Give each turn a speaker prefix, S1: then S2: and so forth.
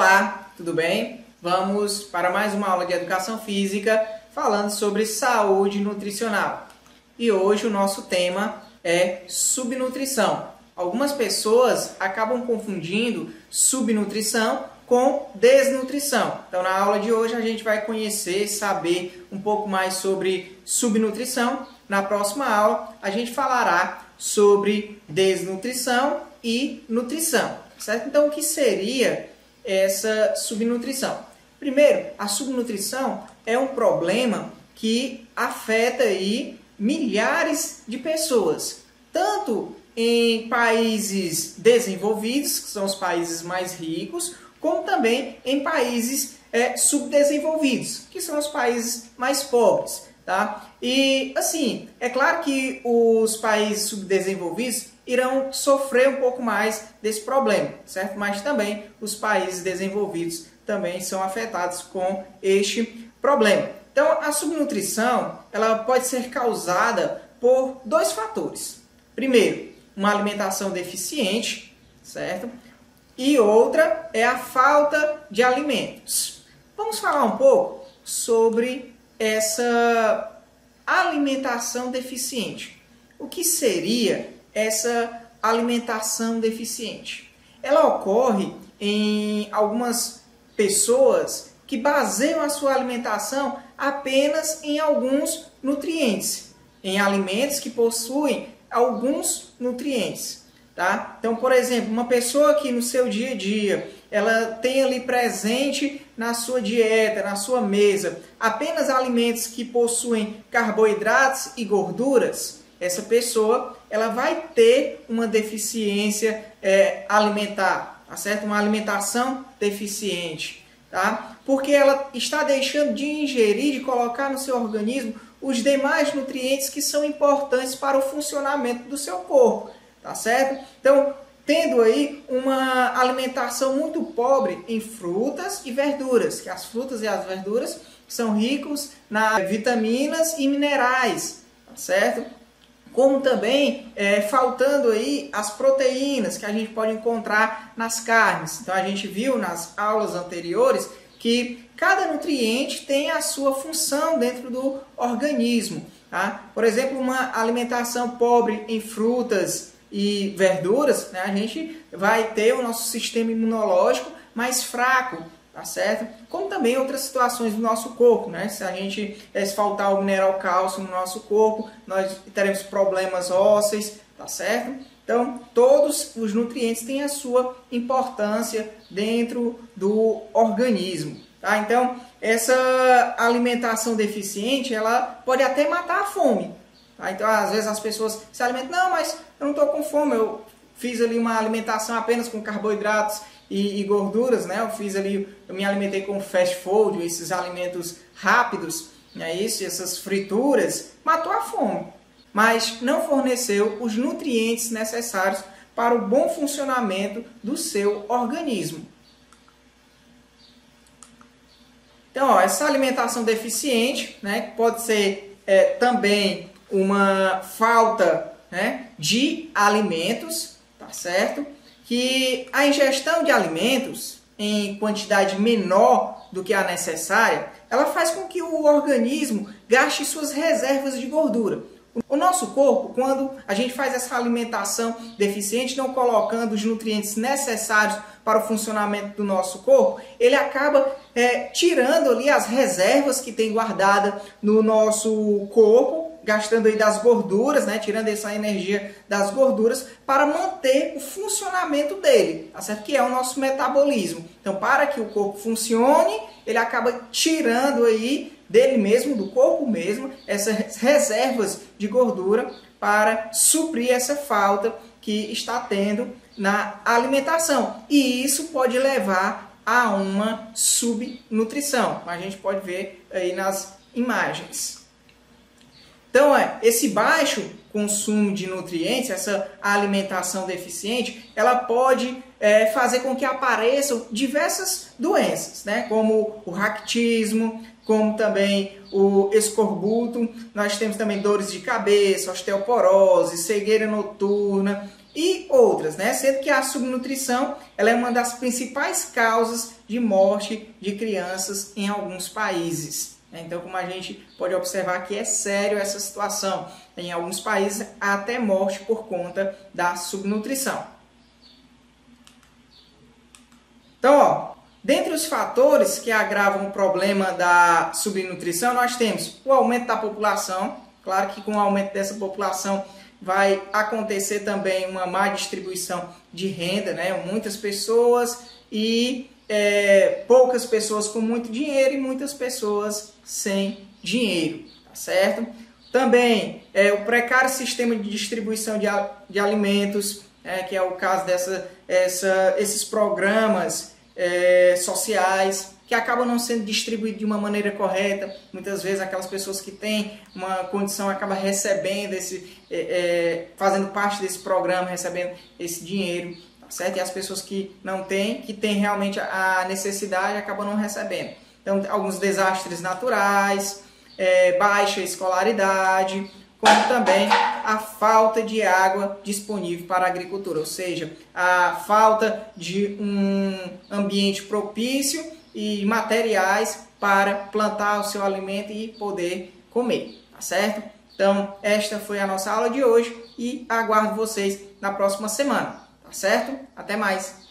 S1: Olá, tudo bem? Vamos para mais uma aula de Educação Física falando sobre saúde nutricional. E hoje o nosso tema é subnutrição. Algumas pessoas acabam confundindo subnutrição com desnutrição. Então, na aula de hoje a gente vai conhecer, saber um pouco mais sobre subnutrição. Na próxima aula a gente falará sobre desnutrição e nutrição, certo? Então, o que seria essa subnutrição? Primeiro, a subnutrição é um problema que afeta aí milhares de pessoas, tanto em países desenvolvidos, que são os países mais ricos, como também em países subdesenvolvidos, que são os países mais pobres, tá? E assim, é claro que os países subdesenvolvidos irão sofrer um pouco mais desse problema, certo? Mas também os países desenvolvidos também são afetados com este problema. Então, a subnutrição, ela pode ser causada por dois fatores. Primeiro, uma alimentação deficiente, certo? E outra é a falta de alimentos. Vamos falar um pouco sobre essa alimentação deficiente. O que seria essa alimentação deficiente? Ela ocorre em algumas pessoas que baseiam a sua alimentação apenas em alguns nutrientes, em alimentos que possuem alguns nutrientes, tá? Então, por exemplo, uma pessoa que no seu dia a dia ela tem ali presente na sua dieta, na sua mesa, apenas alimentos que possuem carboidratos e gorduras, essa pessoa ela vai ter uma deficiência alimentar, tá certo? Uma alimentação deficiente, tá? Porque ela está deixando de ingerir, de colocar no seu organismo os demais nutrientes que são importantes para o funcionamento do seu corpo, tá certo? Então, tendo aí uma alimentação muito pobre em frutas e verduras, que as frutas e as verduras são ricos nas vitaminas e minerais, tá certo? Como também faltando aí as proteínas que a gente pode encontrar nas carnes. Então, a gente viu nas aulas anteriores que cada nutriente tem a sua função dentro do organismo, tá? Por exemplo, uma alimentação pobre em frutas e verduras, né, a gente vai ter o nosso sistema imunológico mais fraco, tá certo? Como também outras situações do nosso corpo, né? Se faltar o mineral cálcio no nosso corpo, nós teremos problemas ósseos, tá certo? Então, todos os nutrientes têm a sua importância dentro do organismo, tá? Então, essa alimentação deficiente, ela pode até matar a fome, tá? Então, às vezes as pessoas se alimentam, não, mas eu não estou com fome, eu fiz ali uma alimentação apenas com carboidratos e gorduras, né? Eu me alimentei com fast food, esses alimentos rápidos, né? Essas frituras, matou a fome, mas não forneceu os nutrientes necessários para o bom funcionamento do seu organismo. Então, ó, essa alimentação deficiente, né, pode ser também uma falta, né, de alimentos, tá certo? Que a ingestão de alimentos em quantidade menor do que a necessária, ela faz com que o organismo gaste suas reservas de gordura. O nosso corpo, quando a gente faz essa alimentação deficiente, não colocando os nutrientes necessários para o funcionamento do nosso corpo, ele acaba tirando ali as reservas que tem guardada no nosso corpo, gastando aí das gorduras, né, tirando essa energia das gorduras para manter o funcionamento dele, tá certo? Que é o nosso metabolismo. Então, para que o corpo funcione, ele acaba tirando aí dele mesmo, do corpo mesmo, essas reservas de gordura para suprir essa falta que está tendo na alimentação. E isso pode levar a uma subnutrição. A gente pode ver aí nas imagens. Então, esse baixo consumo de nutrientes, essa alimentação deficiente, ela pode fazer com que apareçam diversas doenças, né? Como o raquitismo, como também o escorbuto. Nós temos também dores de cabeça, osteoporose, cegueira noturna e outras, né? Sendo que a subnutrição ela é uma das principais causas de morte de crianças em alguns países. Então, como a gente pode observar que é sério essa situação. Em alguns países, há até morte por conta da subnutrição. Então, ó, dentre os fatores que agravam o problema da subnutrição, nós temos o aumento da população. Claro que com o aumento dessa população vai acontecer também uma má distribuição de renda, né? Muitas pessoas e poucas pessoas com muito dinheiro e muitas pessoas sem dinheiro, tá certo? Também o precário sistema de distribuição de alimentos, que é o caso esses programas sociais que acabam não sendo distribuídos de uma maneira correta. Muitas vezes aquelas pessoas que têm uma condição acabam recebendo fazendo parte desse programa, recebendo esse dinheiro, tá certo? E as pessoas que não têm, que têm realmente a necessidade, acabam não recebendo. Então, alguns desastres naturais, baixa escolaridade, como também a falta de água disponível para a agricultura, ou seja, a falta de um ambiente propício e materiais para plantar o seu alimento e poder comer, tá certo? Então, esta foi a nossa aula de hoje e aguardo vocês na próxima semana, tá certo? Até mais!